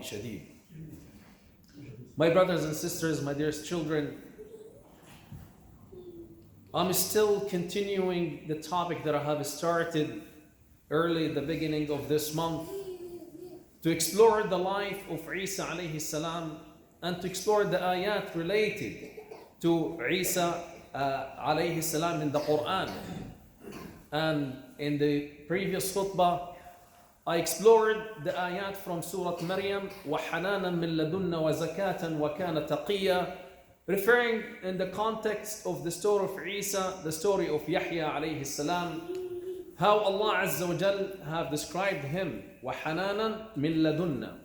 شديد. My brothers and sisters, my dearest children, I'm still continuing the topic that I have started early at the beginning of this month, to explore the life of Isa alayhi salam and to explore the ayat related to Isa alayhi salam in the Quran. And in the previous khutbah, I explored the ayat from Surah Maryam, وَحَنَانًا مِن لَدُنَّ وَزَكَاةً وَكَانَ تَقِيًّا, referring in the context of the story of Isa, the story of Yahya alayhi salam, how Allah Azza wa Jal have described him, وَحَنَانًا مِن لَدُنَّ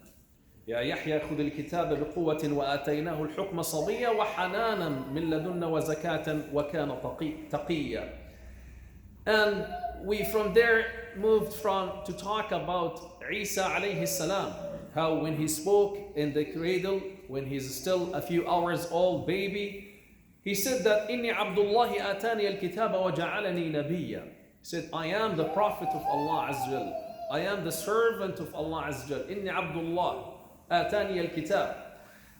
يا يحيى خذ الكتاب بقوة وآتيناه الحكم صبيا وحنانا من لدن وزكاة وكان تقيا. And we from there moved to talk about Isa alayhi salam, how when he spoke in the cradle, when he's still a few hours old baby, he said that إني عبد الله آتاني الكتاب وجعلني نبيا. He said, I am the prophet of Allah Azza wa Jal. I am the servant of Allah Azza wa Jal. إني عبد الله آتاني الكتاب.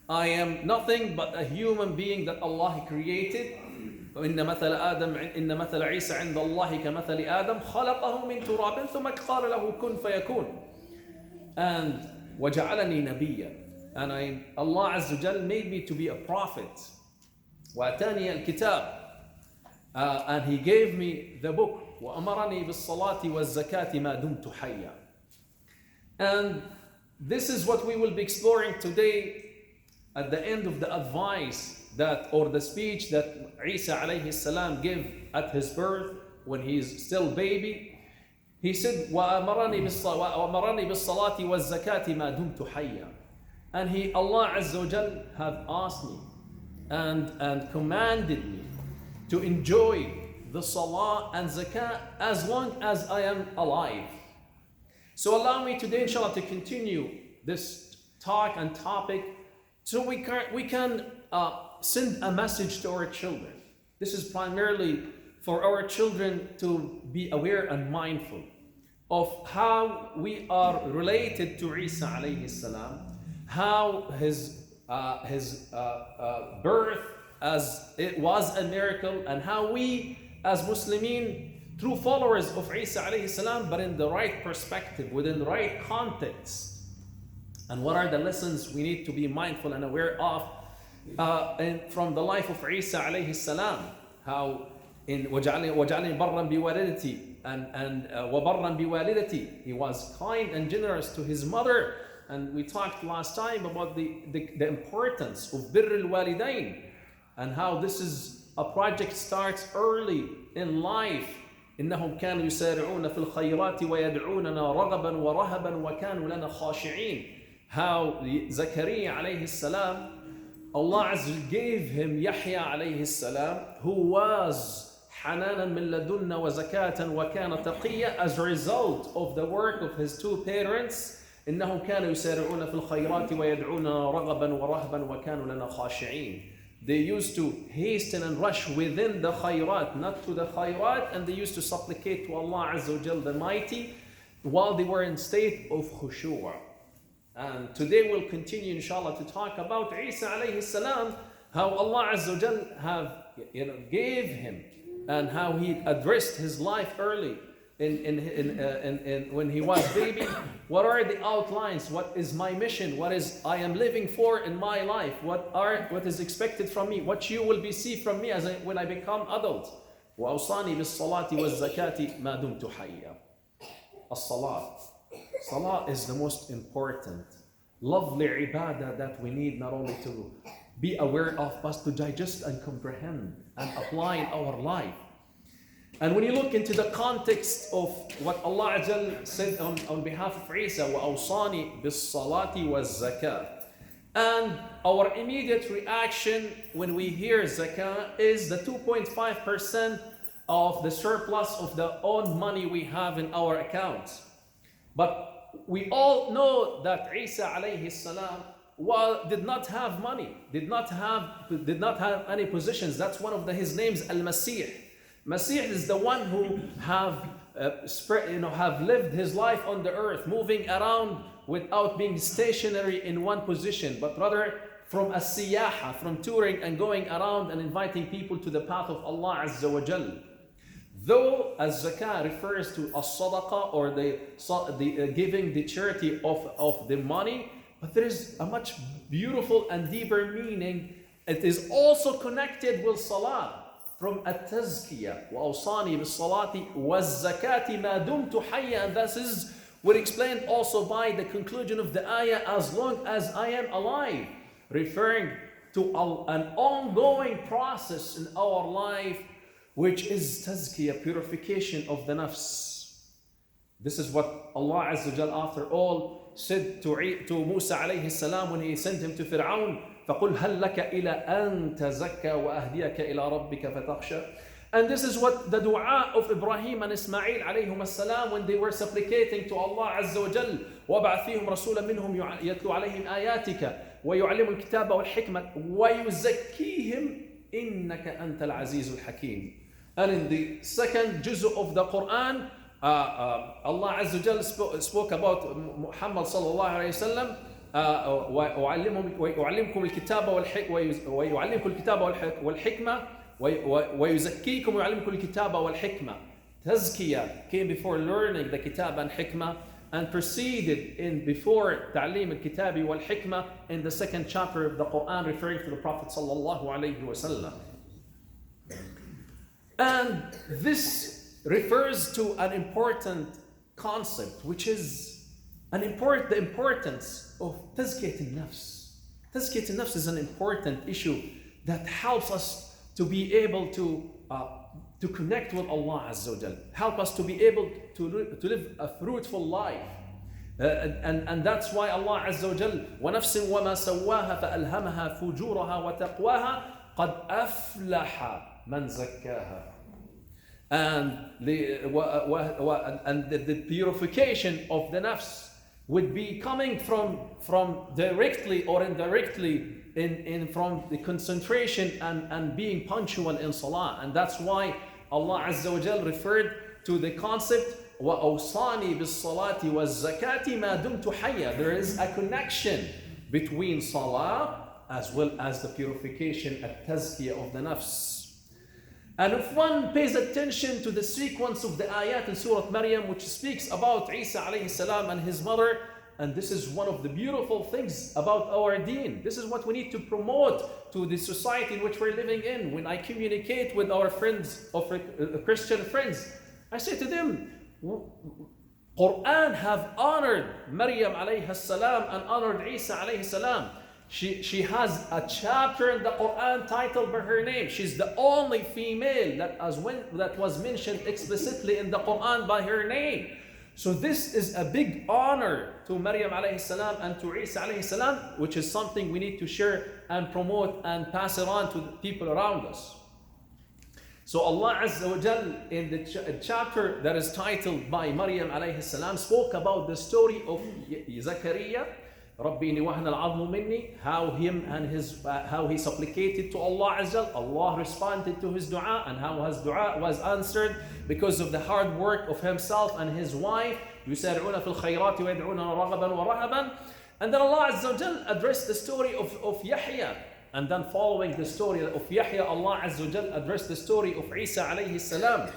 I am nothing but a human being that Allah created. إن مثل عيسى عند الله كمثل آدم خلقه من تراب ثم قال له كن فيكون. And وجعلني نبيا. And Allah Azza wa Jal made me to be a prophet. وآتاني الكتاب. And He gave me the book. وأمرني بالصلاة والزكاة ما دمت حيا. And this is what we will be exploring today at the end of the advice that, or the speech that Isa alayhi salam gave at his birth when he is still baby. He said, وَأَمَرَنِي بِالصَّلَاةِ وَالزَّكَاةِ مَا دُمْتُ حَيًّا. And Allah Azza wa Jal have asked me and commanded me to enjoy the salah and zakah as long as I am alive. So allow me today, inshallah, to continue this talk and topic so we can send a message to our children. This is primarily for our children to be aware and mindful of how we are related to Isa alayhi salam, how his birth as it was a miracle, and how we as Muslimin, true followers of Isa alayhi salam, but in the right perspective, within the right context. And what are the lessons we need to be mindful and aware of and from the life of Isa alayhi salam, how in وَجَعَلْنِي بَرًّا بِوَالِدَتِي and وَبَرًّا بِوَالِدَتِي, he was kind and generous to his mother. And we talked last time about the importance of بِرِّ الْوَالِدَيْنِ and how this is a project starts early in life. إنهم كانوا يسارعون في الخيرات ويدعوننا رغبا ورهبا وكانوا لنا خاشعين. How Zakaria alayhi salam, Allah Azza wa Jal gave him Yahya alayhi salam, who was حنانا من لدن وزكاة وكان تقيا, as a result of the work of his two parents. إنهم كانوا يسارعون في الخيرات ويدعوننا رغبا ورهبا وكانوا لنا خاشعين. They used to hasten and rush within the khayrat, not to the khayrat, and they used to supplicate to Allah Azza wa Jal the Mighty while they were in state of khushu'. And today we'll continue, inshallah, to talk about Isa alayhi salam, how Allah Azza wa Jal have gave him, and how he addressed his life early when he was baby. What are the outlines? What is my mission? What is I am living for in my life? What is expected from me? What you will be see from me when I become adult? وَأَوْصَانِي بِالصَّلَاةِ وَالزَّكَاةِ مَا دُمْتُ حَيًّا. As-salah. Salah is the most important, lovely ibadah that we need not only to be aware of, but to digest and comprehend and apply in our life. And when you look into the context of what Allah Azza said on behalf of Isa, وَأَوْصَانِي بِالصَّلَاةِ وَالزَّكَاةِ, and our immediate reaction when we hear zakah is the 2.5% of the surplus of the own money we have in our accounts. But we all know that Isa alayhi salam did not have money, did not have any positions. That's one of his names, Al-Masih. Masih is the one who have have lived his life on the earth, moving around without being stationary in one position, but rather from a siyaha, from touring and going around and inviting people to the path of Allah Azza wa Jal. Though az-zakah refers to as-sadaqah, or the giving the charity of the money, but there is a much beautiful and deeper meaning. It is also connected with salah. From at-tazkiyah, وَأَوْصَانِي بِالصَّلَاةِ وَالزَّكَاةِ مَا دُمْتُ حَيًّا. And this is what explained also by the conclusion of the ayah, as long as I am alive, referring to an ongoing process in our life, which is tazkiyah, purification of the nafs. This is what Allah Azza wa Jal, after all, said to Musa alayhi salam when he sent him to Fir'aun, فَقُلْ هَلْ لَكَ إِلَىٰ أَن تَزَكَّى وَأَهْدِيَكَ إِلَىٰ رَبِّكَ فَتَخْشَى. And this is what the dua of Ibrahim and Ismail alayhim as-salam, when they were supplicating to Allah Azza wa Jal, وَابْعَثْ فِيهِمْ رَسُولًا مِّنْهُمْ يَتْلُو عَلَيْهِمْ آيَاتِكَ وَيُعَلِّمُ الْكِتَابَ وَالْحِكْمَةَ وَيُزَكِّيهِمْ إِنَّكَ أَنْتَ الْعَزِيزُ الْحَكِيمُ. And in the second juz of the Quran, Allah Azza wa Jal spoke about Muhammad sallallahu alayhi wa sallam, ويعلمكم الكتاب والحكمة ويزكيكم ويعلمكم الكتاب والحكمة. Tazkiyah came before learning the kitab and hikmah, and preceded in before ta'lim al-kitabi wal-hikmah in the second chapter of the Quran, referring to the Prophet sallallahu alayhi wa sallam. And this refers to an important concept, which is the importance of tazkiyat al-nafs. Tazkiyat al-nafs is an important issue that helps us to be able to connect with Allah Azza wa Jal, help us to be able to live a fruitful life. And that's why Allah Azza wa Jal, وَنَفْسٍ وَمَا سَوَّاهَا فَأَلْهَمَهَا فُجُورَهَا وَتَقْوَاهَا قَدْ أَفْلَحَ مَنْ زَكَّاهَا. And the purification of the nafs would be coming from directly or indirectly from the concentration and being punctual in salah. And that's why Allah Azza wa Jal referred to the concept وَأَوْصَانِي بِالصَّلَاةِ وَالزَّكَاةِ مَا دُمْتُ حَيًّا. There is a connection between salah as well as the purification and tazkiyah of the nafs. And if one pays attention to the sequence of the ayat in Surah Maryam, which speaks about Isa alayhi salam and his mother, and this is one of the beautiful things about our deen. This is what we need to promote to the society in which we're living in. When I communicate with our friends, Christian friends, I say to them, Quran have honored Maryam alayhi salam and honored Isa alayhi salam. She has a chapter in the Quran titled by her name. She's the only female that was mentioned explicitly in the Quran by her name. So this is a big honor to Maryam alayhi salam and to Isa alayhi salam, which is something we need to share and promote and pass it on to the people around us. So Allah Azza wa Jal, in the chapter that is titled by Maryam alayhi salam, spoke about the story of Zakaria, Rabbi inni wahana al-'azmu minni, how he supplicated to Allah Azza. Allah responded to his dua, and how his dua was answered because of the hard work of himself and his wife. يُسَارِعُونَ فِي الْخَيْرَاتِ وَيَدْعُونَ رَغَبًا وَرَهَبًا. And then Allah Azza wa Jal addressed the story of Yahya. And then following the story of Yahya, Allah Azza wa Jal addressed the story of Isa alayhi salam.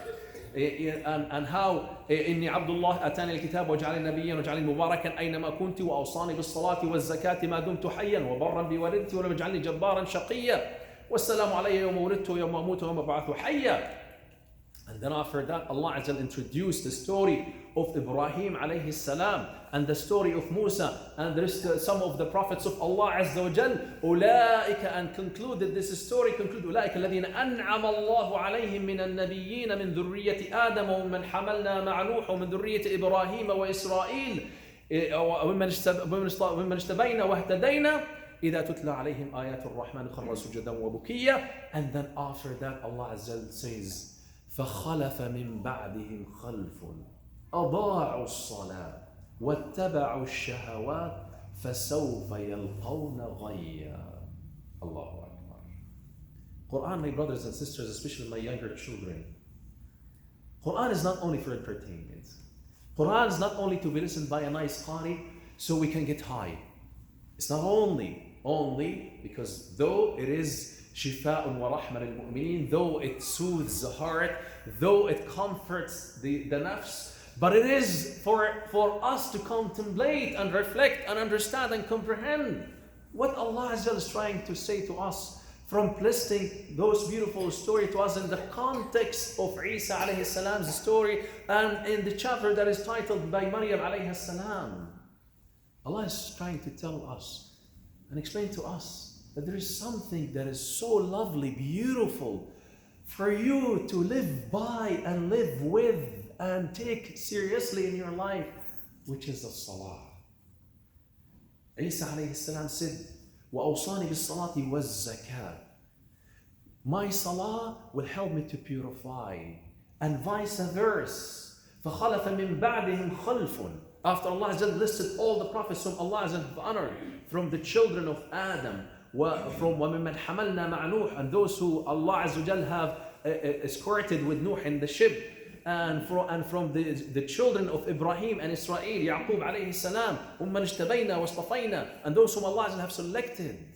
And how إني عبد الله أتاني الكتاب وجعلني نبيا وجعلني مباركا أينما كنت وأوصاني بالصلاة والزكاة ما دمت حيا وبرا بوالدتي ولم يجعلني جبارا شقيا والسلام علي يوم ولدت ويوم أموت ويوم أبعث حيا. And then after that, Allah Azza introduced the story of Ibrahim alayhi salam and the story of Musa and the rest, some of the prophets of Allah Azza wa Jal. أولئك, and concluded this story, أولئك الذين أنعم الله عليهم من النبيين من ذرية آدم ومن حملنا مع نوح ومن ذرية إبراهيم وإسرائيل ومن اشتبينا واهتدينا إذا تتلى عليهم آيات الرحمن خروا سجدا وبكيا. And then after that, Allah Azza says, فخلف من بعدهم خلف أضاعوا الصلاة واتبعوا الشهوات فسوف يلقون غيا. Allahu Akbar. Quran, my brothers and sisters, especially my younger children, Quran is not only for entertainment. Quran is not only to be listened by a nice qari so we can get high. It's not only because though it is shifa'un wa rahma lil mu'mineen, though it soothes the heart, though it comforts the nafs, but it is for us to contemplate and reflect and understand and comprehend what Allah Azza is trying to say to us from listing those beautiful stories to us in the context of Isa alayhi salam's story and in the chapter that is titled by Maryam alayhi salam. Allah is trying to tell us and explain to us that there is something that is so lovely, beautiful for you to live by and live with and take seriously in your life, which is the salah. Isa alayhi salam said, وَأَوْصَانِ بِالصَّلَاةِ وَالزَّكَاةِ. My salah will help me to purify, and vice versa. فَخَلَفَ مِن بَعْدِهِمْ خَلْفٌ. After Allah listed all the prophets whom Allah has honored, from the children of Adam, from وَمِمَّنْ حَمَلْنَا مَعَ نُوحٍ, and those who Allah have escorted with Nuh in the ship, and from the children of Ibrahim and Israel, Yaqub alayhi salam, وَمَّنْ اجْتَبَيْنَا وَاصْطَفَيْنَا, and those whom Allah have selected.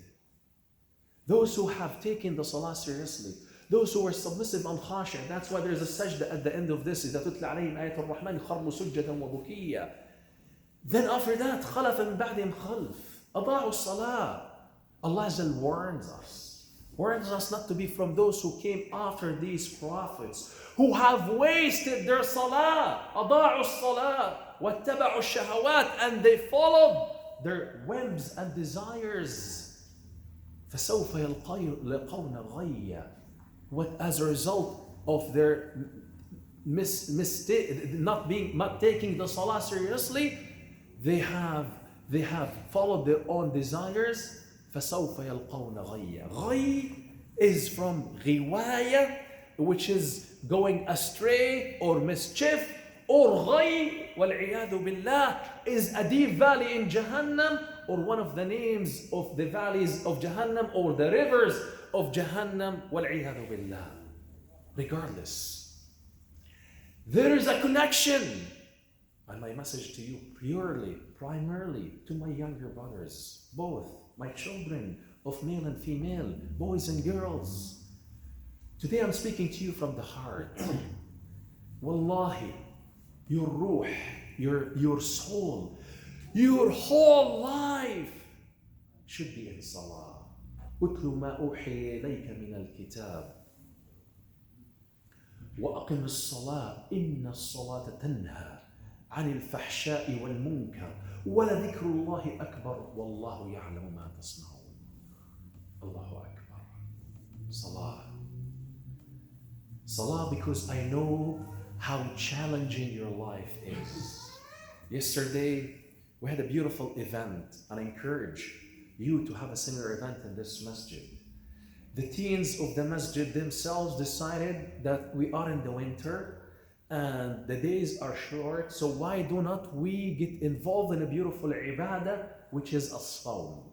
Those who have taken the salah seriously, those who are submissive and khashi'ah. That's why there is a sajda at the end of this. إِذَا تُتْلَى عَلَيْهِمْ آيَةُ الرَّحْمَنِ خَرُّوا سُجَّدًا وَبُكِيًّا. Then after that, خَلَفَ مِن بَعْدِهِمْ خَلْفٌ أَضَاعُوا الصَّلَاةَ. Allah warns us not to be from those who came after these prophets, who have wasted their salah. أَضَاعُوا الصَّلَاةَ وَاتَّبَعُوا الشَّهَوَاتِ, and they followed their whims and desires. فَسَوْفَ يَلْقَوْنَ غَيًّا. What, as a result of their mistake, not taking the salah seriously, they have followed their own desires. فَسَوْفَ يَلْقَوْنَ غَيًّا. غَيّ is from غِوَايَة, which is going astray or mischief, or غَيّ وَالْعِيَاذُ بِاللَّهِ is a deep valley in Jahannam, or one of the names of the valleys of Jahannam, or the rivers of Jahannam, وَالْعِيَاذُ بِاللَّهِ. Regardless, there is a connection. And my message to you, primarily to my younger brothers, both my children of male and female, boys and girls. Today I'm speaking to you from the heart. Wallahi, your ruh, your soul, your whole life should be in salah. أُتْلُ مَا أُوحِيَ إِلَيْكَ مِنَ الْكِتَابِ وَأَقِمِ الصَّلَاةَ إِنَّ الصَّلَاةَ تَنْهَى عَنِ الْفَحْشَاءِ وَالْمُنكَرِ وَلَذِكْرُ اللَّهِ أَكْبَرُ وَاللَّهُ يَعْلَمُ مَا تَصْنَعُونَ. Allahu Akbar. Salah, because I know how challenging your life is. Yesterday, we had a beautiful event, and I encourage you to have a similar event in this masjid. The teens of the masjid themselves decided that we are in the winter and the days are short, so why do not we get involved in a beautiful ibadah, which is as-sawm,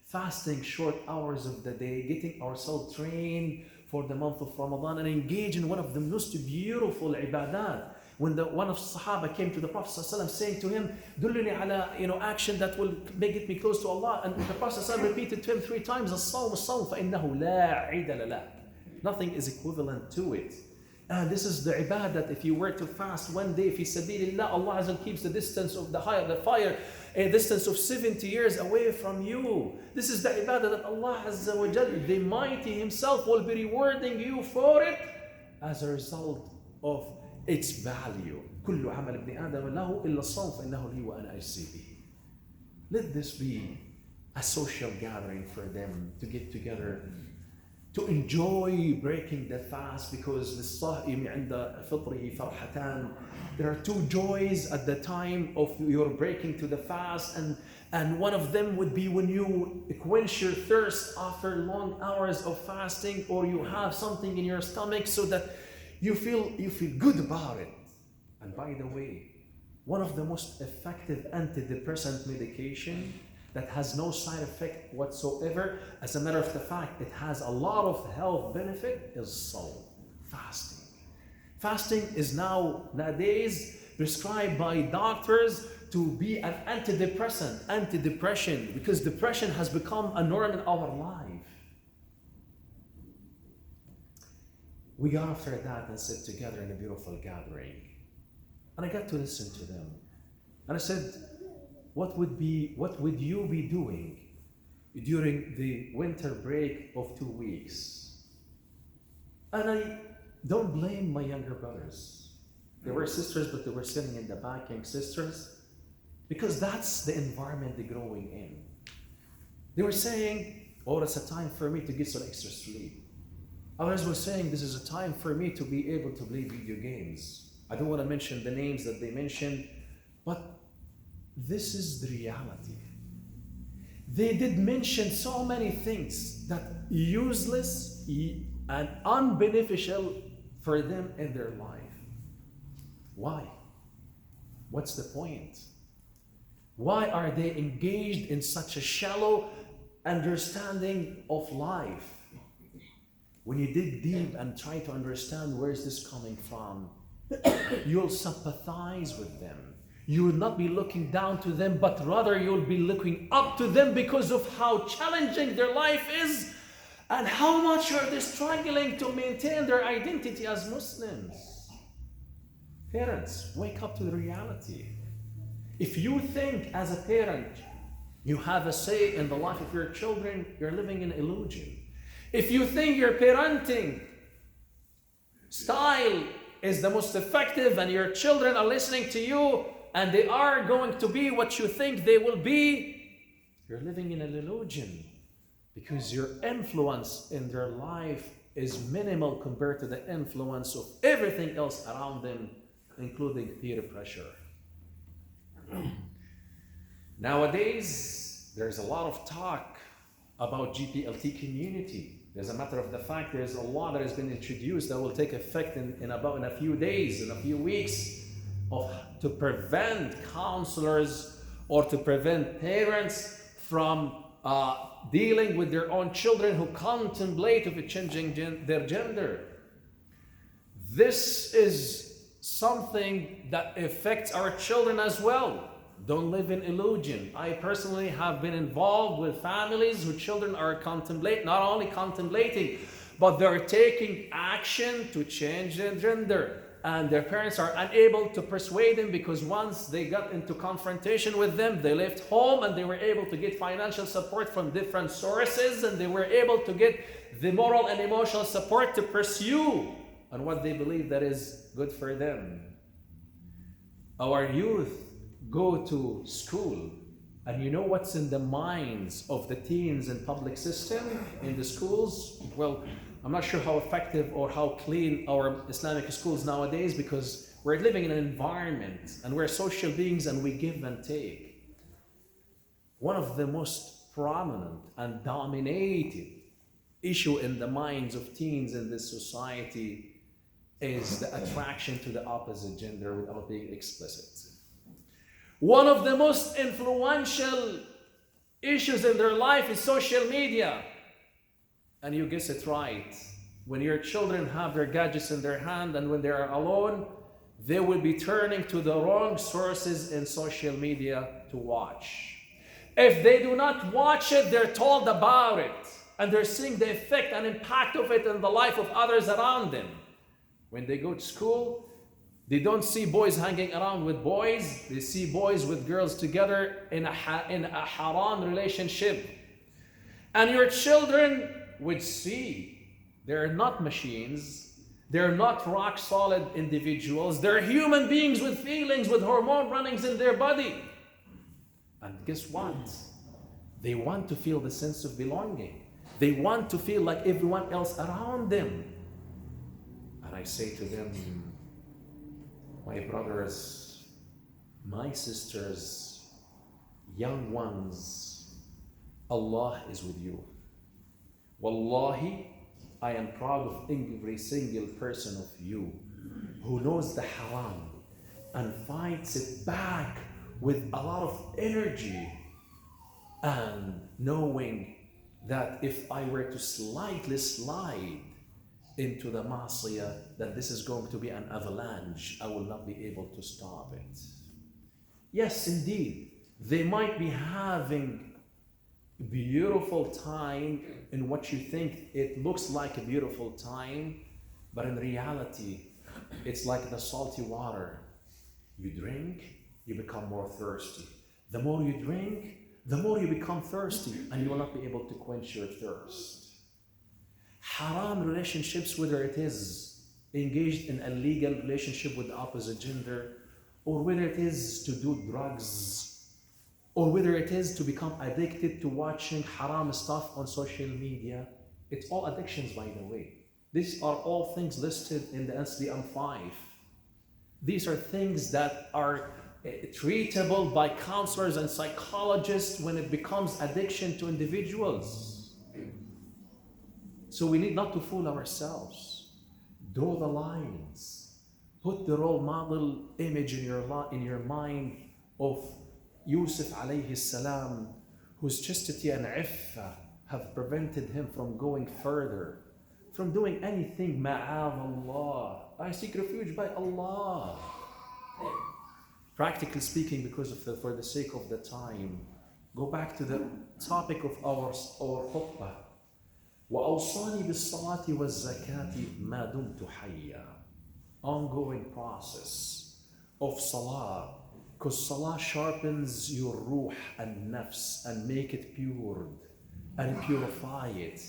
fasting short hours of the day, getting ourselves trained for the month of Ramadan, and engage in one of the most beautiful ibadat. When one of the Sahaba came to the Prophet ﷺ saying to him, "Dulluni ala, action that will get me close to Allah," and the Prophet ﷺ repeated to him 3 times, "As-sawm, as-sawm, فإنه لا عِدَلَ لَهُ." Nothing is equivalent to it. And this is the ibadah that if you were to fast one day, fi sabilillah, Allah Azza keeps the distance of the fire, a distance of 70 years away from you. This is the ibadah that Allah Azza wa Jal, the Mighty Himself, will be rewarding you for it as a result of its value. كل عمل ابن آدم له إلا الصوم فإنه لي وأنا أجزي به. Let this be a social gathering for them to get together, to enjoy breaking the fast, because للصائم عند فطره فرحتان. There are 2 joys at the time of your breaking to the fast, and one of them would be when you quench your thirst after long hours of fasting, or you have something in your stomach so that you feel good about it. And by the way, one of the most effective antidepressant medication that has no side effect whatsoever, as a matter of the fact, it has a lot of health benefit, is sawm, fasting. Fasting is nowadays prescribed by doctors to be an antidepressant, anti-depression, because depression has become a norm in our life. We got after that and sit together in a beautiful gathering. And I got to listen to them. And I said, what would you be doing during the winter break of 2 weeks? And I don't blame my younger brothers. They were sisters, but they were sitting in the back, young sisters, because that's the environment they're growing in. They were saying, oh, it's a time for me to get some extra sleep. Others were saying, this is a time for me to be able to play video games. I don't want to mention the names that they mentioned, but this is the reality. They did mention so many things that useless and unbeneficial for them in their life. Why? What's the point? Why are they engaged in such a shallow understanding of life? When you dig deep and try to understand where is this coming from, you'll sympathize with them. You will not be looking down to them, but rather you'll be looking up to them because of how challenging their life is and how much are they struggling to maintain their identity as Muslims. Parents, wake up to the reality. If you think as a parent you have a say in the life of your children, you're living in illusion. If you think your parenting style is the most effective and your children are listening to you and they are going to be what you think they will be, you're living in an illusion because your influence in their life is minimal compared to the influence of everything else around them, including peer pressure. Nowadays, there's a lot of talk about GPLT community. As a matter of the fact, there's a law that has been introduced that will take effect in a few days, in a few weeks, to prevent counselors or to prevent parents from dealing with their own children who contemplate of changing their gender. This is something that affects our children as well. Don't live in illusion. I personally have been involved with families whose children are not only contemplating, but they're taking action to change their gender. And their parents are unable to persuade them because once they got into confrontation with them, they left home and they were able to get financial support from different sources and they were able to get the moral and emotional support to pursue on what they believe that is good for them. Our youth go to school, and you know what's in the minds of the teens in public system, in the schools? Well, I'm not sure how effective or how clean our Islamic schools nowadays, because we're living in an environment and we're social beings and we give and take. One of the most prominent and dominated issue in the minds of teens in this society is the attraction to the opposite gender without being explicit. One of the most influential issues in their life is social media. And you guess it right. When your children have their gadgets in their hand and when they are alone, they will be turning to the wrong sources in social media to watch. If they do not watch it, they're told about it. And they're seeing the effect and impact of it in the life of others around them. When they go to school, they don't see boys hanging around with boys. They see boys with girls together in a haram relationship. And your children would see they're not machines. They're not rock solid individuals. They're human beings with feelings, with hormone runnings in their body. And guess what? They want to feel the sense of belonging. They want to feel like everyone else around them. And I say to them, my brothers, my sisters, young ones, Allah is with you. Wallahi, I am proud of every single person of you who knows the haram and fights it back with a lot of energy and knowing that if I were to slightly slide into the ma'asiyah, that this is going to be an avalanche. I will not be able to stop it. Yes, indeed, they might be having a beautiful time in what you think it looks like a beautiful time, but in reality, it's like the salty water. You drink, you become more thirsty. The more you drink, the more you become thirsty, and you will not be able to quench your thirst. Haram relationships, whether it is engaged in a legal relationship with the opposite gender, or whether it is to do drugs, or whether it is to become addicted to watching haram stuff on social media, it's all addictions, by the way. These are all things listed in the NCDM-5. These are things that are treatable by counselors and psychologists when it becomes addiction to individuals. So we need not to fool ourselves. Draw the lines. Put the role model image in your mind of Yusuf alayhi salam, whose chastity and iffah have prevented him from going further, from doing anything ma'adallah. I seek refuge by Allah. Practically speaking, for the sake of the time, go back to the topic of our khutbah. وَأَوْصَانِي بِالصَّلَاةِ وَالزَّكَاةِ مَا دُمْتُ حَيًّا. Ongoing process of salah, because salah sharpens your ruh and nafs and make it pure and purify it.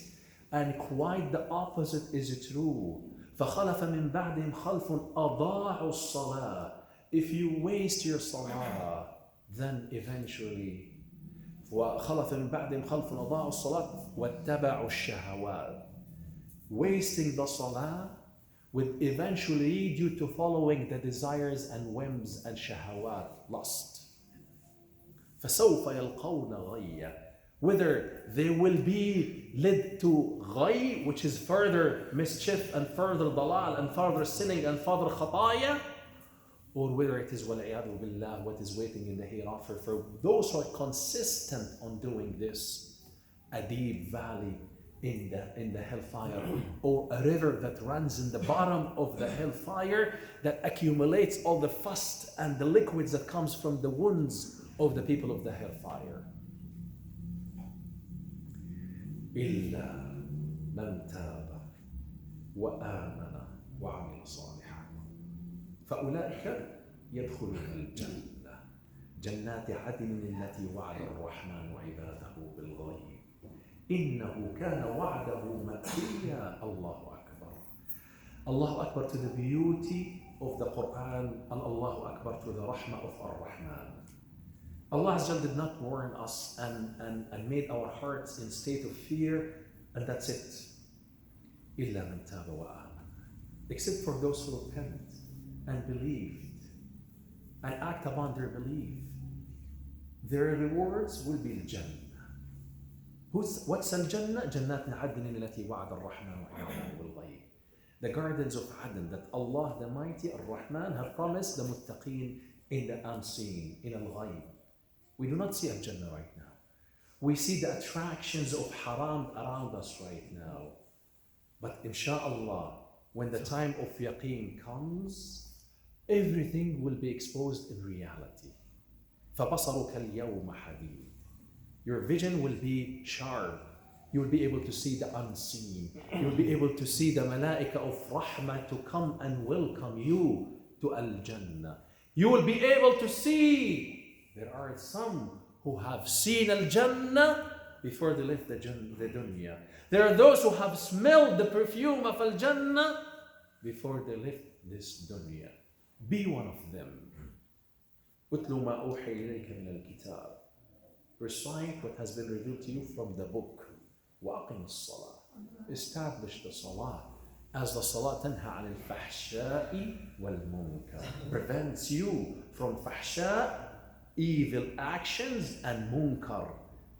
And quite the opposite is true. فَخَلَفَ مِنْ بَعْدِهِمْ خَلْفٌ أَضَاعُوا الصَّلَاةِ. If you waste your salah, then eventually وَخَلَفَ مِنْ بَعْدِهِمْ خَلْفٌ أَضَاعُوا الصَّلَاةِ وَاتَّبَعُوا الشَّهَوَاتِ. Wasting the salah would eventually lead you to following the desires and whims and shahawat, lust. فَسَوْفَ يَلْقَوْنَ غَيًّا. Whether they will be led to ghay, which is further mischief and further dalal and further sinning and further khataya, or whether it is wal'iyadu billah, what is waiting in the hereafter for those who are consistent on doing this, a deep valley in the hellfire, or a river that runs in the bottom of the hellfire that accumulates all the fust and the liquids that comes from the wounds of the people of the hellfire. إِلَّا مَنْ تَابَ وَآمَنَ وَعَمِلَ صَالِحًا فَأُولَئِكَ يَدْخُلُونَ الْجَنَّةَ جَنَّاتِ عَدْنٍ الَّتِي وَعَدَ الرَّحْمَنُ عِبَادَهُ بِالْغَيْبِ إِنَّهُ كَانَ وَعْدَهُ مَأْتِيًّا. Allahu Akbar. Allahu Akbar to the beauty of the Quran, and Allahu Akbar to the rahmah of Ar-Rahman. Allah Azza wa Jal did not warn us and made our hearts in state of fear, and that's it. إِلَّا مَنْ تَابَ وَآمَنَ. Except for those who repent and believed and act upon their belief. Their rewards will be Jannah. What's al-Jannah? جَنَّاتٍ عَدْنٍ الَّتِي وَعَدَ الرَّحْمَنُ عِبَادَهُ بِالْغَيْبِ. The gardens of Aden that Allah the Mighty, Ar-Rahman, have promised the muttaqeen in the unseen, in al-ghayb. We do not see al-Jannah right now. We see the attractions of haram around us right now. But insha'Allah, when the time of yaqeen comes, everything will be exposed in reality. فَبَصَرُكَ الْيَوْمَ حَدِيدٌ. Your vision will be sharp. You will be able to see the unseen. You will be able to see the malaika of rahmah to come and welcome you to al-Jannah. You will be able to see. There are some who have seen al-Jannah before they left the dunya. There are those who have smelled the perfume of al-Jannah before they left this dunya. Be one of them. أُتْلُ مَا أُوحِيَ إِلَيْكَ مِنَ الْكِتَابِ. Recite what has been revealed to you from the book. وَأَقِمِ الصَّلَاةِ. Establish the salah, as the salah تنهى عن الفحشاء والمنكر, prevents you from fahsha, evil actions, and munkar,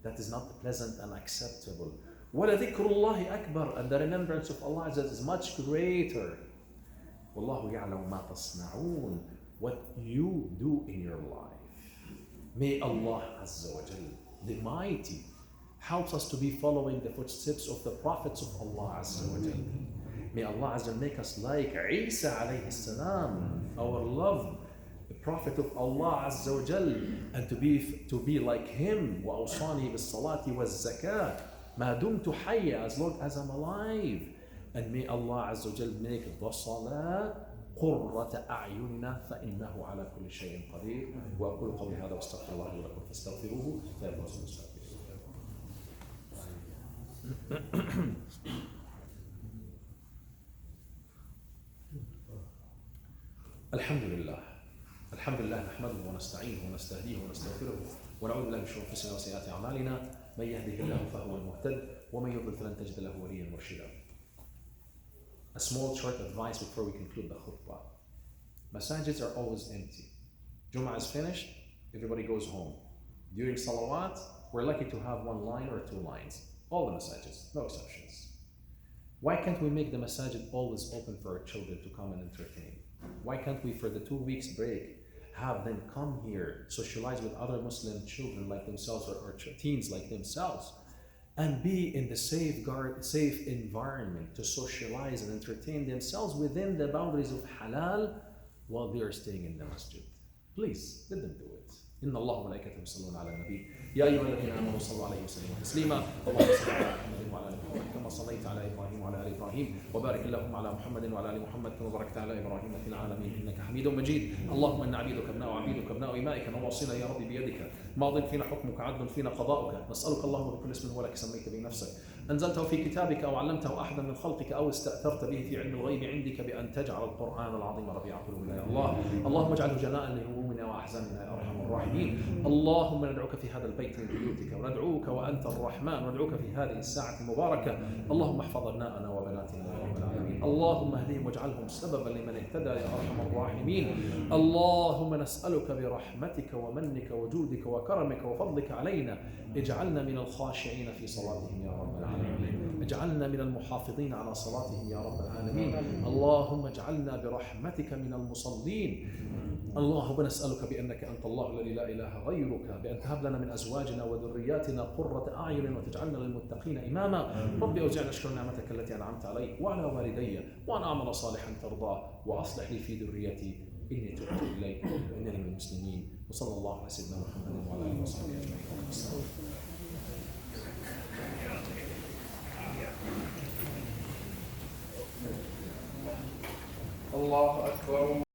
that is not pleasant and acceptable. وَلَذِكْرُ اللَّهِ أَكْبَرُ. And the remembrance of Allah is much greater. وَاللَّهُ يَعْلَمُ مَا تَصْنَعُونَ. What you do in your life. May Allah Azza wa Jal, the Mighty, helps us to be following the footsteps of the prophets of Allah Azza wa Jal. May Allah Azza make us like Isa alayhi salam, our loved Prophet of Allah Azza wa Jal, and to be like him. وَأَوْصَانِي بِالصَّلَاةِ وَالزَّكَاةِ مَا دُمْتُ حَيًّا, as long as I'm alive. And may Allah Azza wa Jal make the salah قرة أعيننا فإنه على كل شيء قدير. وأقول قولي هذا واستغفر الله لي ولكم فاستغفروه فإنه هو الغفور الرحيم. الحمد لله نحمده ونستعينه ونستهديه ونستغفره ونعوذ بالله من شرور انفسنا وسيئات اعمالنا. من يهده الله فهو المهتد ومن يضلل فلن تجد له وليا مرشدا. A small short advice before we conclude the khutbah. Masajids are always empty. Jum'ah is finished, everybody goes home. During salawat, we're lucky to have one line or two lines. All the masajids, no exceptions. Why can't we make the masajid always open for our children to come and entertain? Why can't we, for the 2 weeks break, have them come here, socialize with other Muslim children like themselves or teens like themselves, and be in the safe environment to socialize and entertain themselves within the boundaries of halal while they are staying in the masjid? Please, let them do it. إن الله وملائكته يصلون على النبي يا أيها الذين آمنوا صلوا عليه وسلموا تسليما. اللهم صل على محمد وعلى آل محمد كما صليت على إبراهيم وعلى آل إبراهيم وبارك اللهم على محمد وعلى آل محمد كما باركت على إبراهيم في العالمين إنك حميد مجيد. اللهم إن عبيدك أبناء وعبيدك أبناء إمائك نواصينا يا ربي بيدك ماض فينا حكمك عدل فينا قضاؤك. نسألك اللهم بكل اسم هو لك سميت به نفسك أنزلته في كتابك أو علمته أحدا من خلقك أو استأثرت به في علم الغيب عندك بأن تجعل القرآن العظيم ربيع قلوبنا يا الله. اللهم اجعله جلاء لهمومنا وأحزاننا يا أرحم الراحمين. اللهم ندعوك في هذا البيت من بيوتك وندعوك وأنت الرحمن وندعوك في هذه الساعة المباركة. اللهم احفظ أبناءنا وبناتنا يا رب العالمين. اللهم اهدهم واجعلهم سببا لمن اهتدى يا أرحم الراحمين. اللهم نسألك برحمتك ومنك وجودك وكرمك وفضلك علينا اجعلنا من الخاشعين في صلاتهم يا رب العالمين. اجعلنا من المحافظين على صلاتهم يا رب العالمين. اللهم اجعلنا برحمتك من المصلين. اللهم نسألك بأنك أنت الله الذي لا إله غيرك بأن تهب لنا من أزواجنا وذرياتنا قرة أعين وتجعلنا للمتقين إماما. ربي أوزعني أشكر نعمتك التي أنعمت علي وعلى والدي وأن أعمل صالحا ترضاه وأصلح لي في ذريتي إني تبت إليك إنني من المسلمين. وصلى الله على سيدنا محمد وعلى آله وصحبه أجمعين. الله أكبر.